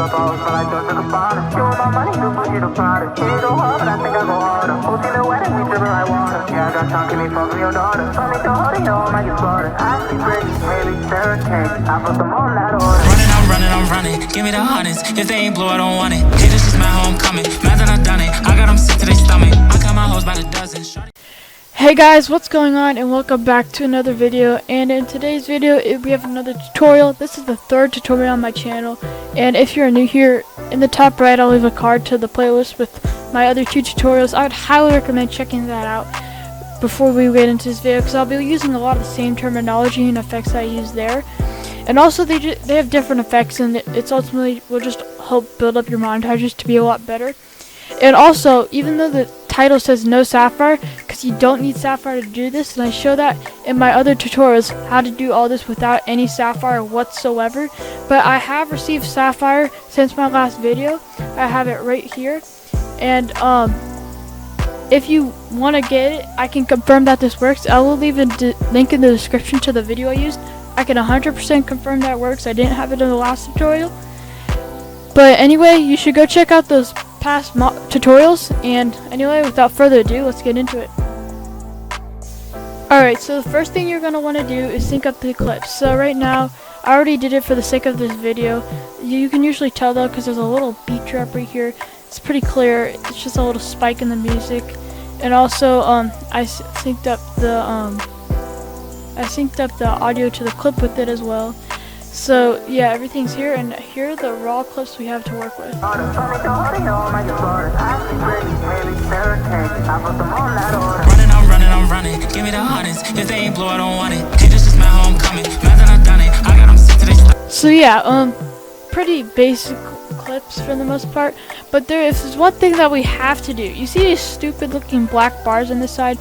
pose, but I don't took a bottle. You want my money, you push you to Prada. You go hard, but I think I go harder. Who's in the wedding, we dripping like water. Yeah, I got time, can me fuck with your daughter. Told me to hold it, yo, I might get slaughtered. I see pretty, maybe carrot cake. I put them on that order. I'm running. Give me the hundreds. If they ain't blue, I don't want it. Haters is my homecoming. Mad that I done it. I got them sick to their stomach. I got my hoes by the dozen. Hey guys, what's going on, and welcome back to another video. And in today's video we have another tutorial. This is the third tutorial on my channel, and if you're new here, in the top right I'll leave a card to the playlist with my other two tutorials. I would highly recommend checking that out before we get into this video, because I'll be using a lot of the same terminology and effects I use there. And also they have different effects, and it's ultimately will just help build up your montages to be a lot better. And also, even though the title says no sapphire, because you don't need sapphire to do this, and I show that in my other tutorials how to do all this without any sapphire whatsoever. But I have received sapphire since my last video. I have it right here, and if you want to get it, I can confirm that this works. I will leave a link in the description to the video I used. I can 100% confirm that works. I didn't have it in the last tutorial. But anyway, you should go check out those past tutorials. And anyway, without further ado, let's get into it. Alright, so the first thing you're going to want to do is sync up the clips. So right now, I already did it for the sake of this video. You can usually tell though, because there's a little beat drop right here. It's pretty clear. It's just a little spike in the music. And also, I synced up the audio to the clip with it as well. So yeah, everything's here, and here are the raw clips we have to work with. Running, I'm running. Give me the hundreds. If they ain't blue, I don't want it. Haters is my homecoming. Mad that I done it. I got them sick to their stomach. So yeah, pretty basic clips for the most part, but there is one thing that we have to do. You see these stupid looking black bars on this side?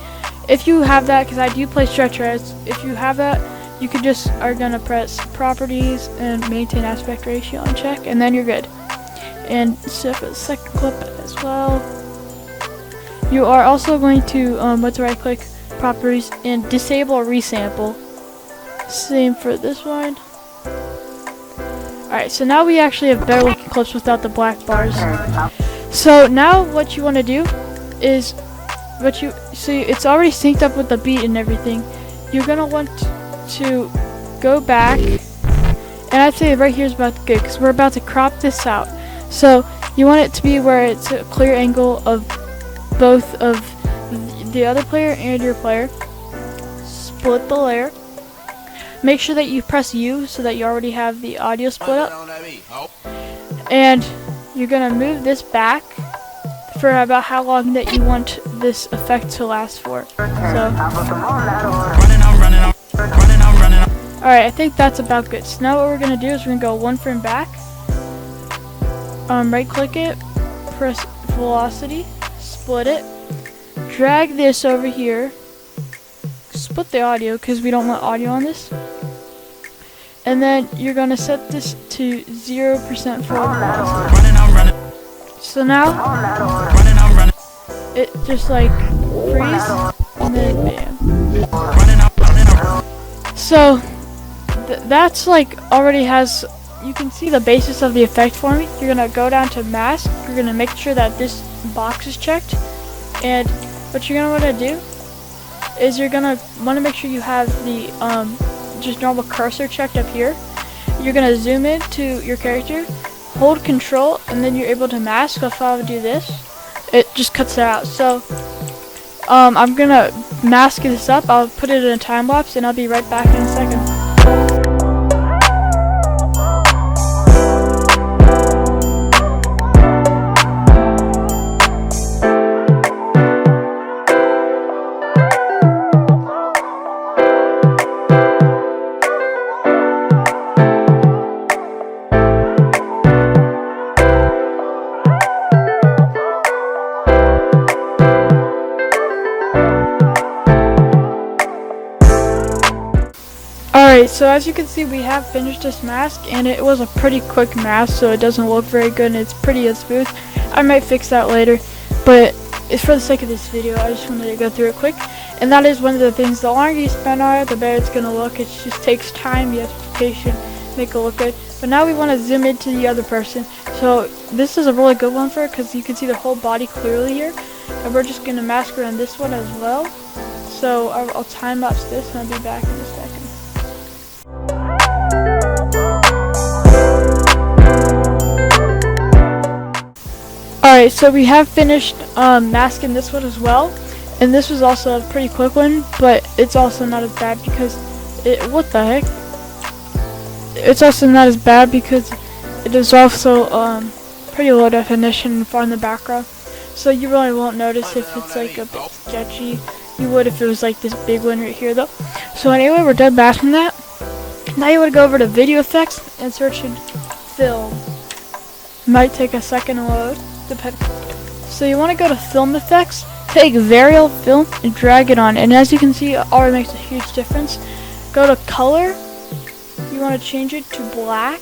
If you have that, because I do play stretch res, if you have that, you could just are gonna press properties and maintain aspect ratio on check, and then you're good. And so for the second clip as well, you are also going to right click properties and disable resample. Same for this one. Alright, so now we actually have better looking clips without the black bars. So now what you want to do is it's already synced up with the beat and everything. You're gonna want to go back, and I'd say right here is about good, because we're about to crop this out. So you want it to be where it's a clear angle of both of the other player and your player. Split the layer. Make sure that you press U so that you already have the audio split up. And you're gonna move this back for about how long that you want this effect to last for. Alright, I think that's about good. So now what we're gonna do is we're gonna go one frame back. Right click it, press velocity, split it, drag this over here, split the audio because we don't want audio on this. And then you're gonna set this to 0% forward velocity. So now it just like freeze, and then bam. So that's like already has, you can see the basis of the effect for me. You're gonna go down to mask. You're gonna make sure that this box is checked, and what you're gonna want to do is you're gonna want to make sure you have the just normal cursor checked up here. You're gonna zoom in to your character, hold control, and then you're able to mask. If I would do this, it just cuts it out. So I'm gonna mask this up. I'll put it in a time lapse, and I'll be right back in a second. Alright, so as you can see, we have finished this mask, and it was a pretty quick mask, so it doesn't look very good, and it's pretty smooth. I might fix that later, but it's for the sake of this video. I just wanted to go through it quick, and that is one of the things. The longer you spend on it, the better it's going to look. It just takes time. You have to be patient, make it look good. But now we want to zoom into the other person. So this is a really good one for it because you can see the whole body clearly here. And we're just going to mask around this one as well. So I'll time lapse this and I'll be back in a second. Alright, so we have finished masking this one as well. And this was also a pretty quick one, but it's also not as bad because what the heck? It's also not as bad because it is also pretty low definition and far in the background. So you really won't notice if it's like a bit sketchy. You would if it was like this big one right here though. So anyway, we're done masking that. Now you want to go over to video effects and search in film. Might take a second to load, depending. So you want to go to film effects, take very old film and drag it on. And as you can see, it already makes a huge difference. Go to color. You want to change it to black.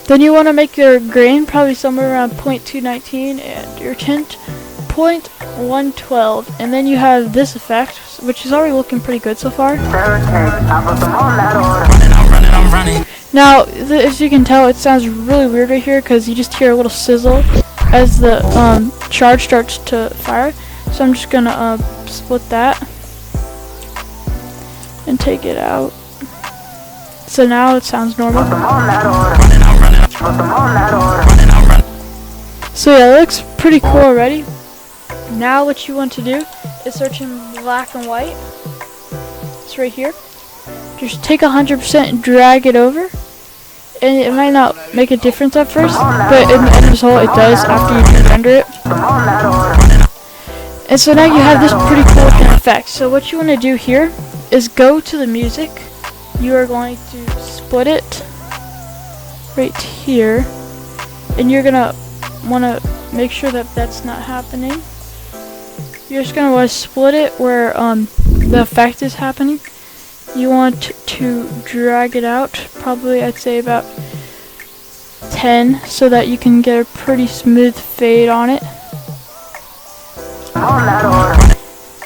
Then you want to make your grain probably somewhere around 0.219 and your tint 0.112. And then you have this effect, which is already looking pretty good so far. Now, as you can tell, it sounds really weird right here because you just hear a little sizzle as the charge starts to fire. So I'm just going to split that and take it out. So now it sounds normal. So yeah, it looks pretty cool already. Now what you want to do is search in black and white. It's right here. Just take 100% and drag it over. And it might not make a difference at first, but in the end result it does after you render it. And so now you have this pretty cool effect. So what you want to do here is go to the music. You are going to split it right here, and you're gonna want to make sure that that's not happening. You're just gonna want to split it where the effect is happening. You want to drag it out, probably I'd say about 10, so that you can get a pretty smooth fade on it.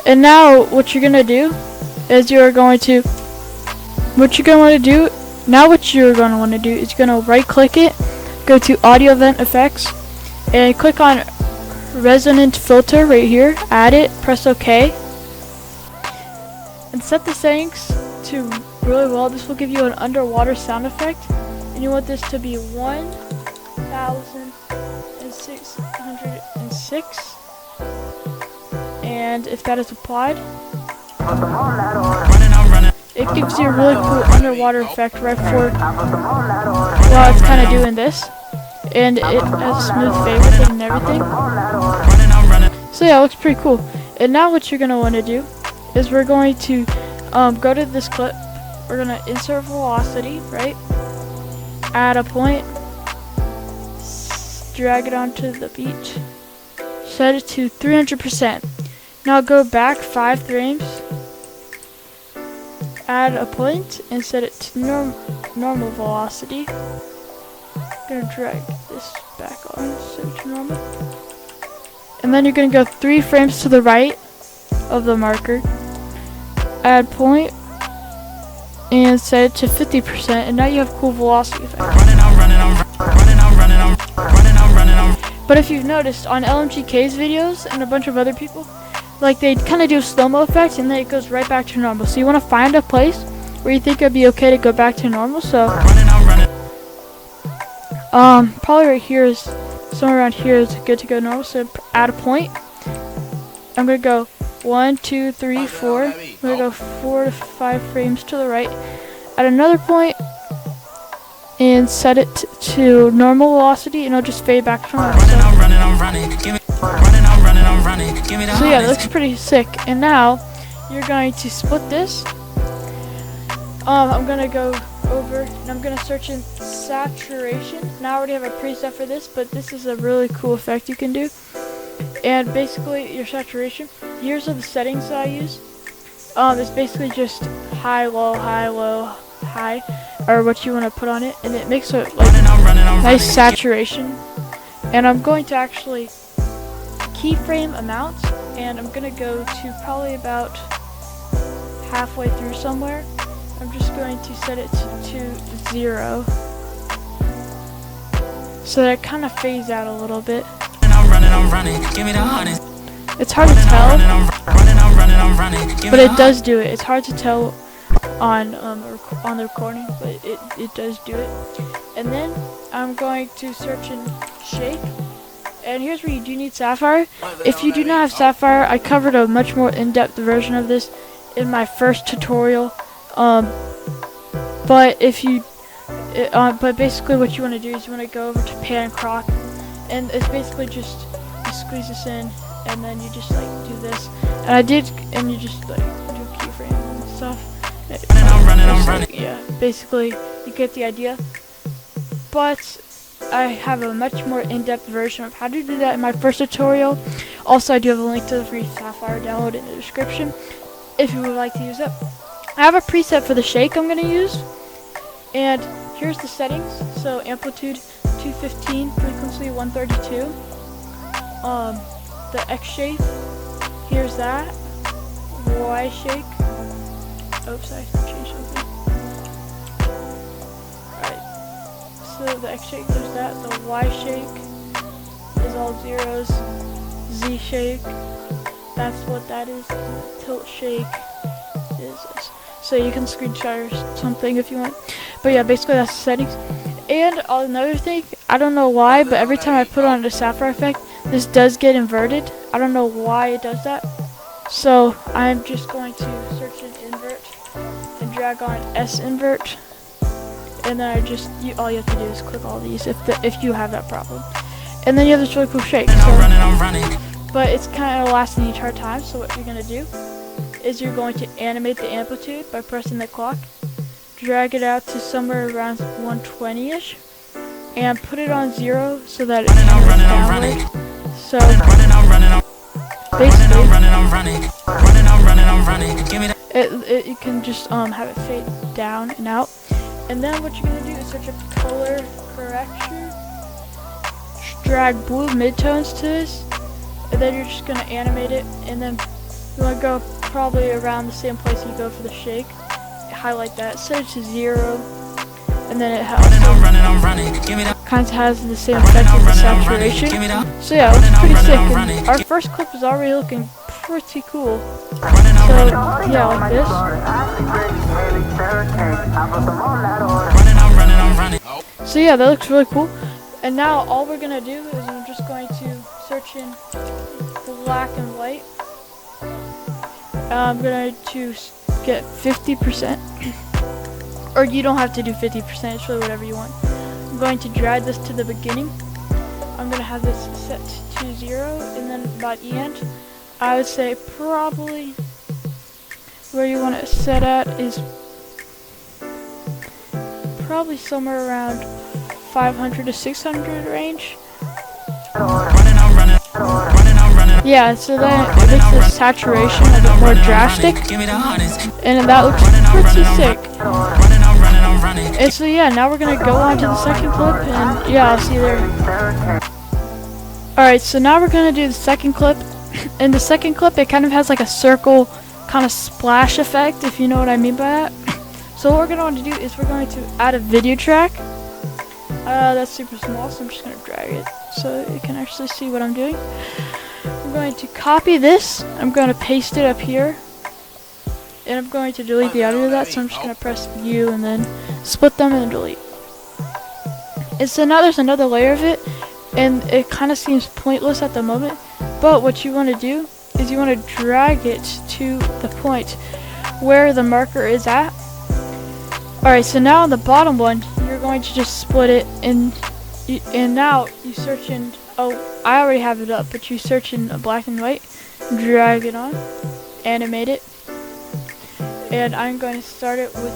And now what you're gonna do is you're going to want to do is you're gonna right click it, go to audio event effects, and click on resonant filter right here, add it, press OK, and set the settings to really well. This will give you an underwater sound effect, and you want this to be 1606, and if that is applied, it gives you a really cool underwater effect right before while it's kind of doing this, and it has a smooth fade with it and everything. So yeah, it looks pretty cool. And now what you're going to want to do is we're going to go to this clip. We're going to insert velocity, right? Add a point, drag it onto the beat, set it to 300%. Now go back 5 frames, add a point, and set it to normal velocity. I'm going to drag this back on, set it to normal. And then you're going to go 3 frames to the right of the marker, add point, and set it to 50%, and now you have cool velocity effect. But if you've noticed on LMGK's videos and a bunch of other people, like they kind of do a slow-mo effect and then it goes right back to normal. So you want to find a place where you think it'd be okay to go back to normal. So probably right here is somewhere around here is good to go normal. So add a point. I'm gonna go 1, 2, 3, 4. I'm gonna go 4 to 5 frames to the right. Add another point and set it to normal velocity, and it'll just fade back to normal. So yeah, that looks pretty sick. And now you're going to split this. I'm gonna go over and I'm gonna search in saturation. Now I already have a preset for this, but this is a really cool effect you can do. And basically your saturation, here's are the settings that I use. It's basically just high, low, high, or what you want to put on it, and it makes a like nice saturation. And I'm going to actually keyframe amounts, and I'm gonna go to probably about halfway through somewhere, I'm just going to set it to 0 so that it kind of fades out a little bit. I'm running, give me the hardest. It's hard to tell, I'm running, but it does do it. It's hard to tell on the recording, but it does do it. And then I'm going to search in shake. And here's where you do need Sapphire. If you do not have Sapphire, I covered a much more in-depth version of this in my first tutorial. But if you, but basically what you want to do is you want to go over to pan and croc, and it's basically just you squeeze this in, and then you just like do this. And you just like do a keyframe and stuff. I'm running. Yeah, basically you get the idea. But I have a much more in-depth version of how to do that in my first tutorial. Also, I do have a link to the free Sapphire download in the description if you would like to use it. I have a preset for the shake I'm going to use, and here's the settings. So amplitude 215, frequency 132. The X shape, here's that. Y shake. Oops, I changed something. So the X shake, there's that. The Y shake is all zeros. Z shake, that's what that is. Tilt shake is this. So you can screenshot or something if you want. But yeah, basically that's the settings. And another thing, I don't know why, but every time I put on the Sapphire effect, this does get inverted. I don't know why it does that. So I'm just going to search in invert and drag on S invert. And then all you have to do is click all these if you have that problem. And then you have this really cool shake. I'm running. But it's kind of lasting the entire time. So what you're gonna do is you're going to animate the amplitude by pressing the clock, drag it out to somewhere around 120ish, and put it on 0 so that it comes downward. So basically, you can just have it fade down and out. And then what you're going to do is search up color correction, drag blue midtones to this, and then you're just going to animate it, and then you want to go probably around the same place you go for the shake, highlight that, set it to 0, and then it kind of has the same effect as the saturation. So yeah, it looks pretty sick, and our first clip is already looking pretty cool. So yeah, like this. So yeah, that looks really cool. And now all we're gonna do is I'm just going to search in black and white. I'm going to get 50%. Or you don't have to do 50%, it's really whatever you want. I'm going to drag this to the beginning. I'm going to have this set to 0, and then about the end, I would say probably where you want it set at is probably somewhere around 500 to 600 range. Yeah, so then it makes the saturation a bit more drastic, and that looks pretty sick. And so yeah, now we're gonna go on to the second clip, and yeah, I'll see you there. Alright, so now we're gonna do the second clip. In the second clip, it kind of has like a circle kind of splash effect, if you know what I mean by that. So what we're gonna want to do is we're going to add a video track. That's super small, so I'm just gonna drag it so you can actually see what I'm doing. I'm going to copy this, I'm going to paste it up here, and I'm going to delete the audio of that, so I'm just going to press U and then split them and then delete. And so now there's another layer of it, and it kind of seems pointless at the moment, but what you want to do is you want to drag it to the point where the marker is at. Alright, so now on the bottom one, you're going to just split it, and now you search in, I already have it up, but you search in black and white, drag it on, animate it, and I'm going to start it with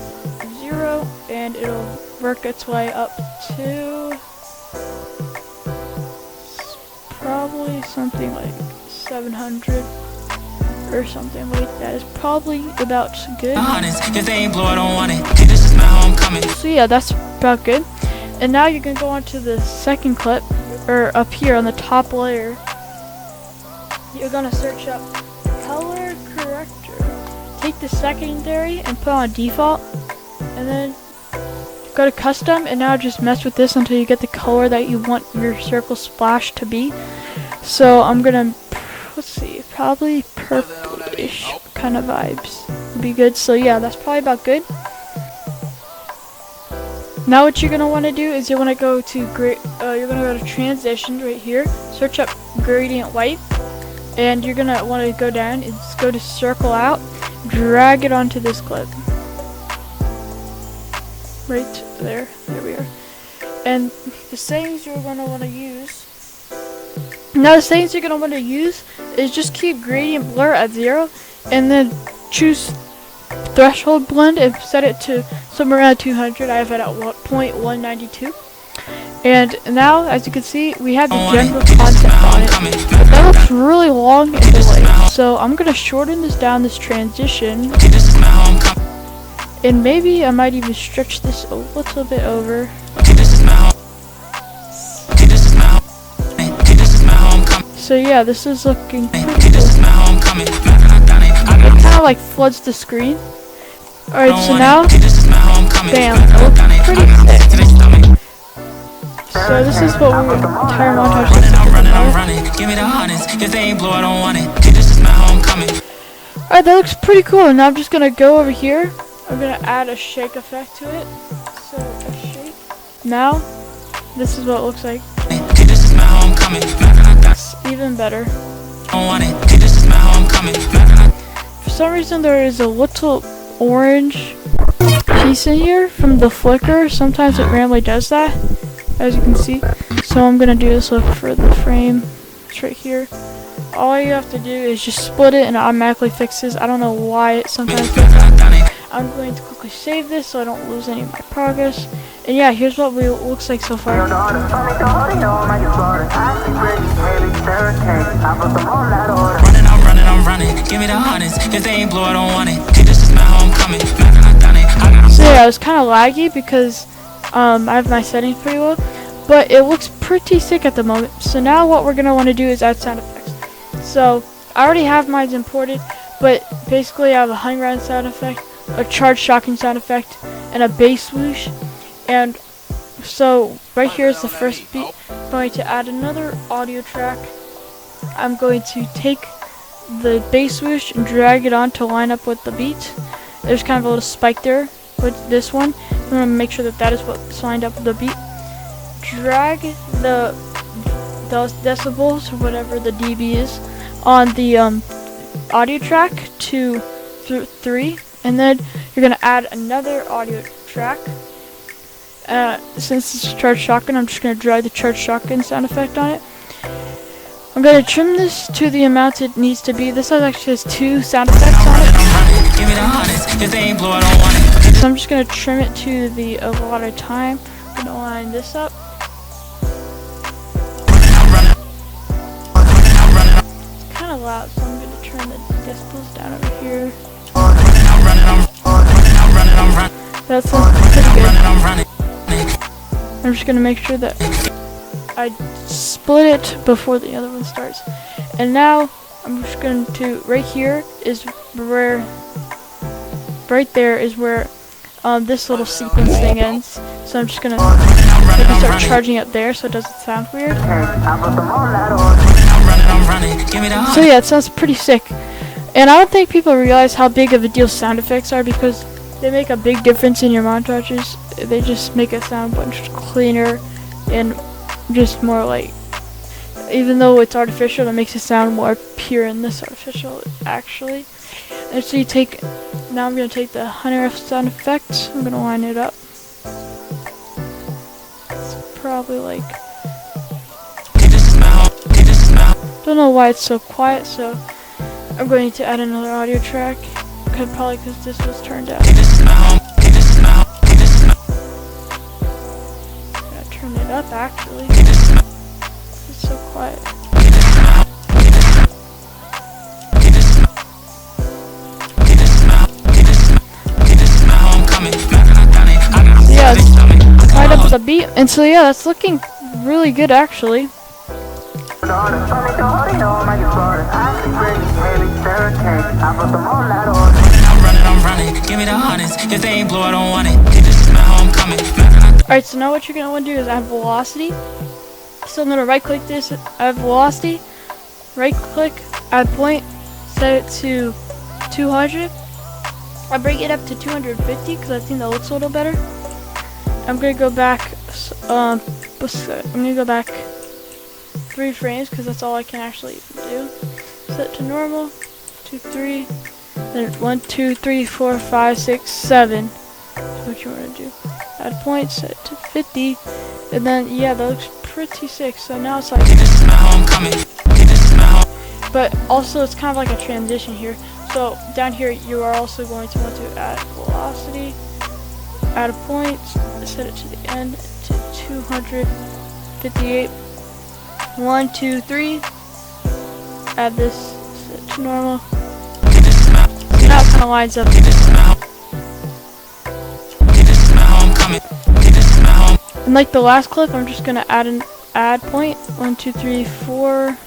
0, and it'll work its way up to probably something like 700 or something like that. Is probably about good. So yeah, that's about good. And now you can go on to the second clip, or up here on the top layer. You're gonna search up color corrector. take the secondary and put on default, and then go to custom, and now just mess with this until you get the color that you want your circle splash to be. So I'm gonna, let's see, probably purplish kind of vibes would be good. So yeah, that's probably about good. Now what you're gonna want to do is you want to go to you're gonna go to transition right here, search up gradient white, and you're gonna want to go down and just go to circle out, drag it onto this clip. Right there, there we are. And the settings you're gonna want to use. Now the settings you're gonna want to use is just keep gradient blur at 0, and then choose threshold blend and set it to somewhere around 200. I have it at 0.192. And now, as you can see, we have the general concept on it. But that looks really long and delayed. So I'm gonna shorten this down, this transition. And maybe I might even stretch this a little bit over. So yeah, this is looking pretty cool. It kind of like floods the screen. Alright, so now, bam, it looks pretty sick. So this is what our entire montage looks like. Alright, that looks pretty cool. Now I'm just gonna go over here. I'm gonna add a shake effect to it. So a shake. Now, this is what it looks like. It's even better. For some reason there is a little orange piece in here from the flicker. Sometimes it randomly does that, as you can see. So I'm gonna do this. Look for the frame. It's right here. All you have to do is just split it and it automatically fixes. I don't know why it sometimes does that. I'm going to quickly save this so I don't lose any of my progress. And yeah, here's what it looks like so far. Give me the hardest. If they ain't blue, I don't want it. This is my homecoming. So yeah, it was kind of laggy because I have my settings pretty low, but it looks pretty sick at the moment. So now what we're gonna want to do is add sound effects. So I already have mine imported, but basically I have a hung around sound effect, a charge shocking sound effect, and a bass swoosh. And so right here is the first beat. I'm going to add another audio track. I'm going to take the bass swoosh and drag it on to line up with the beat. There's kind of a little spike there with this one. I'm going to make sure that that is what's lined up with the beat. Drag those decibels, or whatever the dB is, on the audio track to 3, and then you're going to add another audio track. Since it's charge shotgun, I'm just going to drag the charge shotgun sound effect on it. I'm going to trim this to the amount it needs to be. This actually has 2 sound effects on it. So I'm just going to trim it to the allotted time. I'm going to line this up. It's kind of loud, so I'm going to turn the decibels down over here. That sounds pretty good. I'm just going to make sure that I split it before the other one starts. And now I'm just going to, right there is where this little sequence thing ends. So I'm just going to start charging it there so it doesn't sound weird. So yeah, it sounds pretty sick. And I don't think people realize how big of a deal sound effects are, because they make a big difference in your montages. They just make it sound much cleaner and just more like, even though it's artificial, it makes it sound more pure and less artificial actually. And so now I'm going to take the 100 sound effect. I'm going to line it up. It's probably like, don't know why it's so quiet, so I'm going to add another audio track. Probably because this was turned down. I'm gonna turn it up actually. It's so quiet. Yeah, it's right up with the beat, and so yeah, that's looking really good actually. me the hundreds. If they ain't blue, I don't want it. Hey, this is my homecoming. Alright, so now what you're gonna want to do is add velocity. So I'm gonna right click this, add velocity, right click, add point, set it to 200. I bring it up to 250 because I think that looks a little better. I'm gonna go back. I'm gonna go back 3 frames because that's all I can actually do. Set to normal, 2, 3, then 1, 2, 3, 4, 5, 6, 7. That's what you want to do. Add point, set to 50, and then yeah, that looks pretty sick. So now it's like, but also it's kind of like a transition here. So down here you are also going to want to add velocity, add a point, set it to the end to 258. 1, 2, 3. Add this, set to normal. So now it kind of lines up. And like the last clip, I'm just gonna add an add point. 1, 2, 3, 4.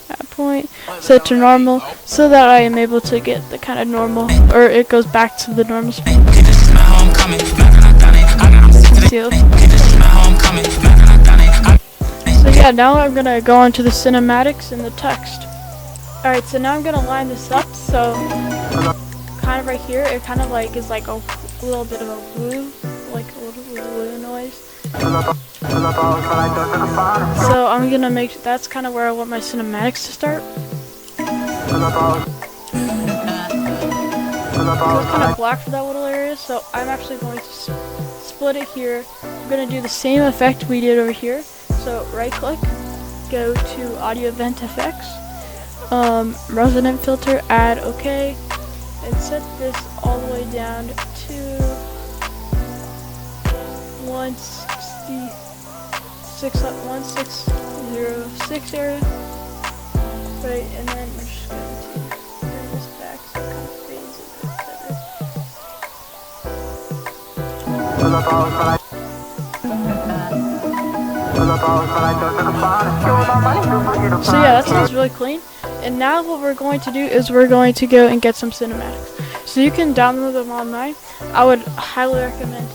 Add point. Set to normal, so that I am able to get the kind of normal, or it goes back to the normal speed. So yeah, now I'm gonna go on to the cinematics and the text. Alright, so now I'm gonna line this up. So kind of right here, it kind of like is like a little bit of a woo, like a little woo noise. So I'm gonna make, that's kind of where I want my cinematics to start. So it's kind of black for that little area, so I'm actually going to split it here. I'm gonna do the same effect we did over here. So right click, go to audio event effects, resonant filter, add OK, and set this all the way down to 1606 area. Right, and then we're just going to bring this back so it kind of fades a bit better. So yeah, that sounds really clean. And now what we're going to do is we're going to go and get some cinematics. So you can download them online. I would highly recommend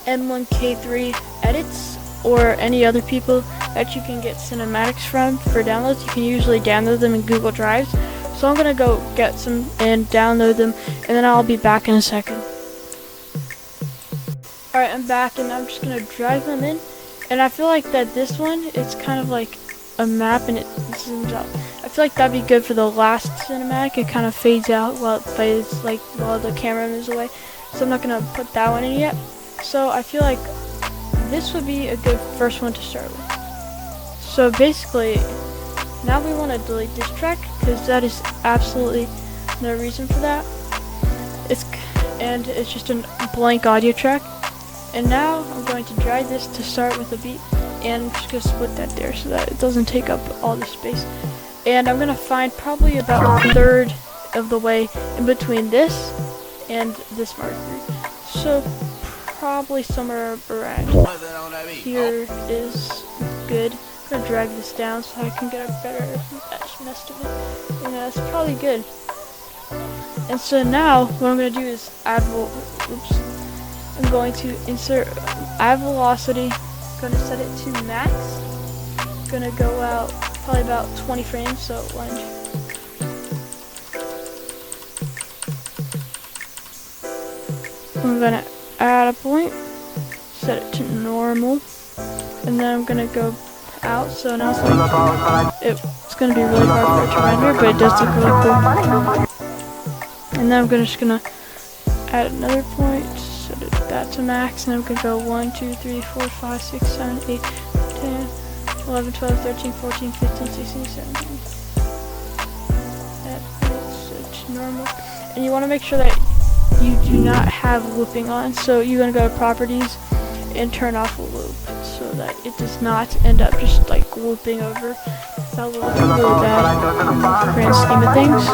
M1K3 edits or any other people that you can get cinematics from for downloads. You can usually download them in Google Drives. So I'm gonna go get some and download them, and then I'll be back in a second. Alright, I'm back, and I'm just gonna drag them in. And I feel like that this one, it's kind of like a map and it zooms out. I feel like that'd be good for the last cinematic. It kind of fades out while it plays, like while the camera moves away. So I'm not gonna put that one in yet. So I feel like this would be a good first one to start with. So basically, now we want to delete this track because that is absolutely no reason for that. It's just a blank audio track. And now I'm going to drag this to start with a beat, and I'm just going to split that there so that it doesn't take up all the space. And I'm going to find probably about a third of the way in between this and this mark 3. So probably somewhere around here is good. I'm going to drag this down so I can get a better estimate of it. And that's probably good. And so now what I'm going to do is I'm going to insert add velocity, going to set it to max, going to go out probably about 20 frames, so 1. I'm going to add a point, set it to normal, and then I'm going to go out, so now it's like, it's going to be really hard for it to render, but it does look really cool. And then I'm just going to add another point, set it that to max, and I'm going to go 1, 2, 3, 4, 5, 6, 7, 8, 10, 11, 12, 13, 14, 15, 16, 17. That's normal. And you want to make sure that you do not have looping on, so you're going to go to properties and turn off a loop so that it does not end up just like looping over. That will look really bad in the grand scheme of things.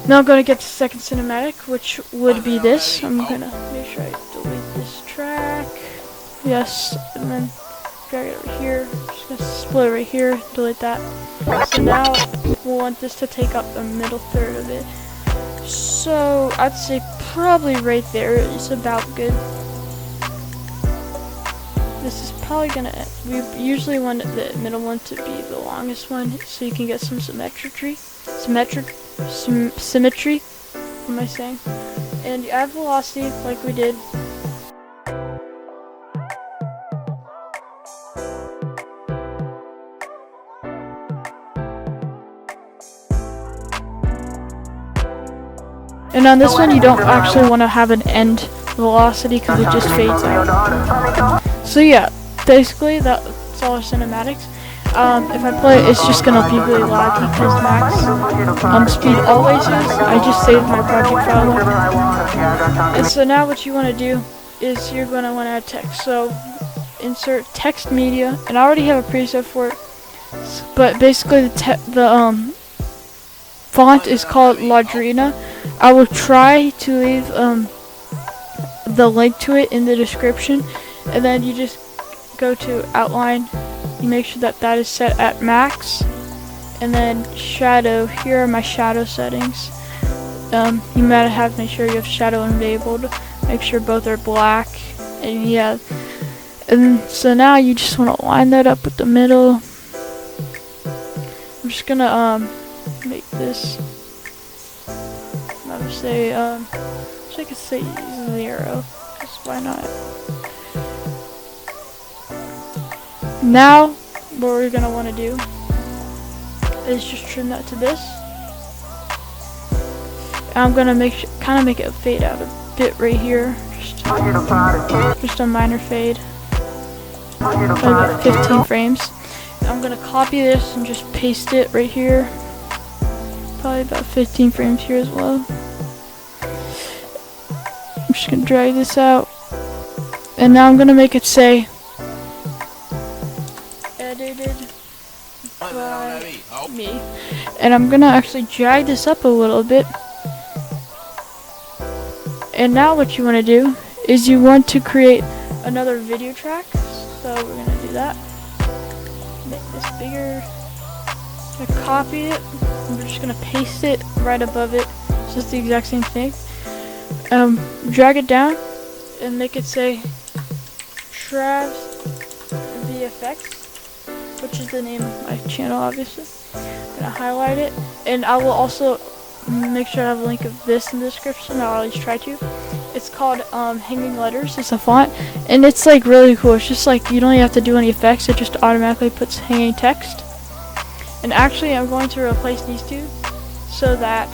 Now I'm going to get the second cinematic, which would be this. I'm going to make sure I delete this track. Yes, and then drag it over here. I'm just going to split it right here, delete that. So now we'll want this to take up the middle third of it. So I'd say probably right there is about good. This is probably gonna, we usually want the middle one to be the longest one so you can get some symmetry. Symmetry, what am I saying? And you add velocity like we did. And on this one you don't actually want to have an end velocity because it just fades out. So yeah, basically that's all our cinematics. If I play it, it's just gonna be really laggy because max speed always is. I just saved my project file. And so now what you want to do is you're gonna want to add text. So insert text media, and I already have a preset for it. But basically the font is called Ladrina. I will try to leave the link to it in the description, and then you just go to outline. You make sure that that is set at max, and then shadow. Here are my shadow settings. You might have to make sure you have shadow enabled. Make sure both are black, and yeah. And so now you just want to line that up with the middle. I'm just gonna make this. I would say so I could say 0. Because why not? Now, what we're gonna want to do is just trim that to this. And I'm gonna kind of make it fade out a bit right here, just a minor fade, about 15 frames. And I'm gonna copy this and just paste it right here, probably about 15 frames here as well. I'm just gonna drag this out, and now I'm gonna make it say edited by me, and I'm gonna actually drag this up a little bit. And now what you want to do is you want to create another video track. So we're gonna do that. Make this bigger. I'm gonna copy it. I'm just gonna paste it right above it. So it's the exact same thing. Drag it down and make it say Trav's VFX, which is the name of my channel, obviously. I'm gonna highlight it, and I will also make sure I have a link of this in the description. I'll always try to. It's called Hanging Letters. It's a font, and it's like really cool. It's just like you don't even have to do any effects. It just automatically puts hanging text. And actually, I'm going to replace these two so that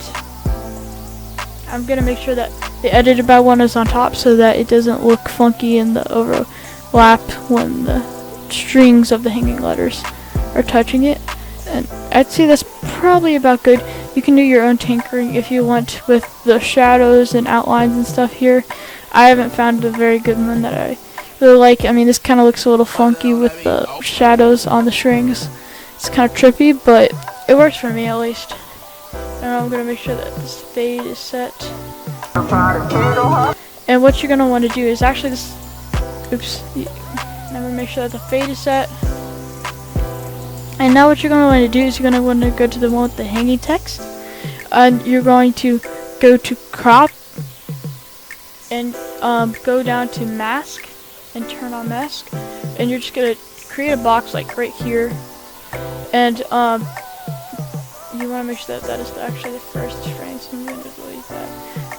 I'm gonna make sure that the edited by one is on top so that it doesn't look funky in the overlap when the strings of the hanging letters are touching it. And I'd say that's probably about good. You can do your own tinkering if you want with the shadows and outlines and stuff here. I haven't found a very good one that I really like. I mean, this kind of looks a little funky with the shadows on the strings. It's kind of trippy, but it works for me at least. And I'm going to make sure that this fade is set. And what you're going to want to do is actually this, oops, I'm going to make sure that the fade is set. And now what you're going to want to do is you're going to want to go to the one with the hanging text. And you're going to go to crop and go down to mask and turn on mask. And you're just going to create a box like right here. And you want to make sure that that is actually the first frame. So I'm going to delete that.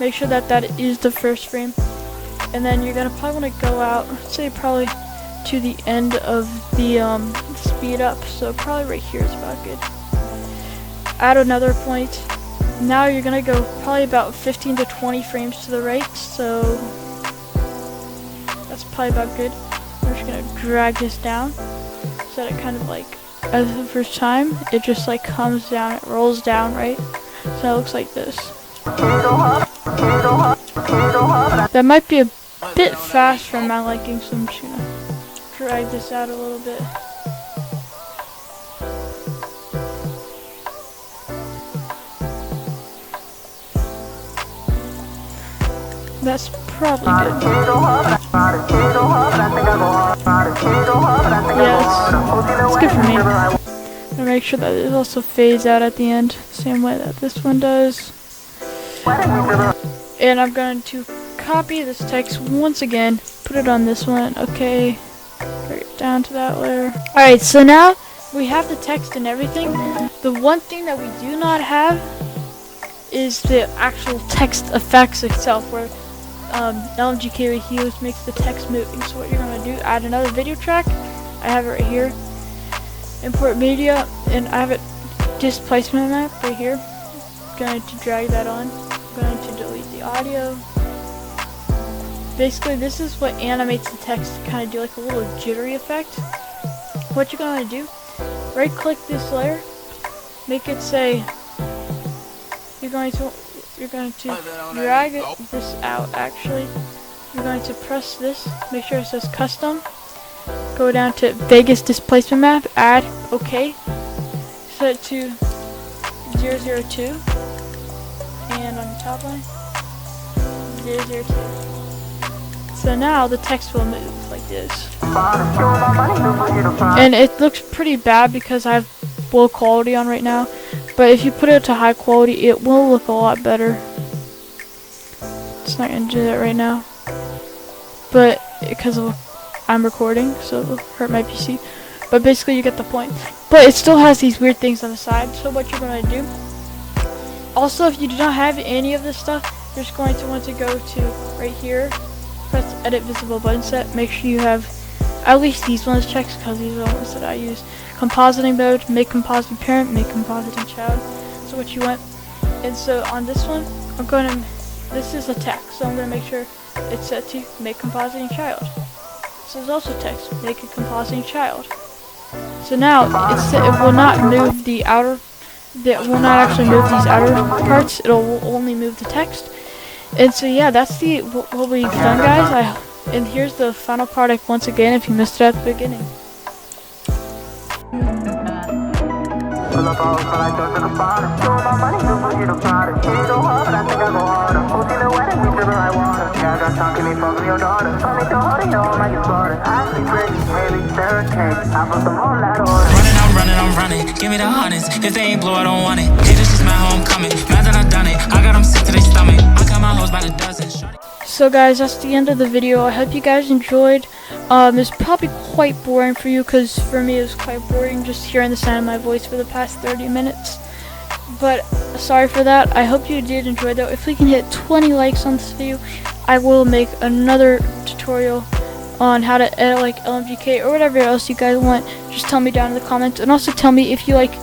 Make sure that that is the first frame. And then you're going to probably want to go out, say probably to the end of the speed up, so probably right here is about good. Add another point. Now you're gonna go probably about 15 to 20 frames to the right, so that's probably about good. We're just gonna drag this down so that it kind of like, as the first time, it just like comes down, it rolls down, right? So it looks like this. That might be a bit fast for my liking, so I'm just gonna drag this out a little bit. That's probably good. Yeah, it's good for me. I'm gonna make sure that it also fades out at the end, the same way that this one does. And I'm going to copy this text once again, put it on this one. Okay, bring it down to that layer. Alright, so now we have the text and everything. The one thing that we do not have is the actual text effects itself, where LMGK right here makes the text moving. So what you're going to do, add another video track. I have it right here. Import media, and I have it displacement map right here. I'm going to drag that on. I'm going to delete the audio. Basically, this is what animates the text to kind of do like a little jittery effect. What you're going to do, right click this layer, make it say, you're going to drag this out actually. You're going to press this, make sure it says custom, go down to Vegas displacement map, add, okay, set it to 002, and on the top line, 002. So now the text will move like this. And it looks pretty bad because I have low quality on right now. But if you put it to high quality, it will look a lot better. It's not going to do that right now. But because I'm recording, so it'll hurt my PC. But basically you get the point. But it still has these weird things on the side. So what you're going to do. Also, if you do not have any of this stuff, you're just going to want to go to right here. Press edit visible button set. Make sure you have at least these ones checked because these are the ones that I use. Compositing mode, make compositing parent, make compositing child. So what you want. And so on this one, I'm going to, this is a text, so I'm going to make sure it's set to make compositing child. This is also text, make a compositing child. So now it will not move the outer, it will not actually move these outer parts. It'll only move the text. And so yeah, that's what we've done, guys. And here's the final product once again if you missed it at the beginning. I'm running, give me the hundreds. If they ain't blow, I don't want it. Hey, this is my homecoming. Mad that I done it. I got them sick to their stomach. I got my hoes by the dozen. So guys, that's the end of the video. I hope you guys enjoyed. It's probably quite boring for you because for me it was quite boring just hearing the sound of my voice for the past 30 minutes. But sorry for that. I hope you did enjoy though. If we can hit 20 likes on this video, I will make another tutorial on how to edit like LMGK or whatever else you guys want. Just tell me down in the comments, and also tell me if you like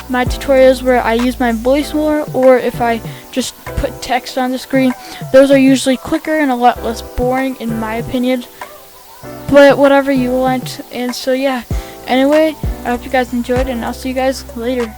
my tutorials where I use my voice more or if I just put text on the screen. Those are usually quicker and a lot less boring in my opinion, but whatever you want. And so yeah, anyway, I hope you guys enjoyed, and I'll see you guys later.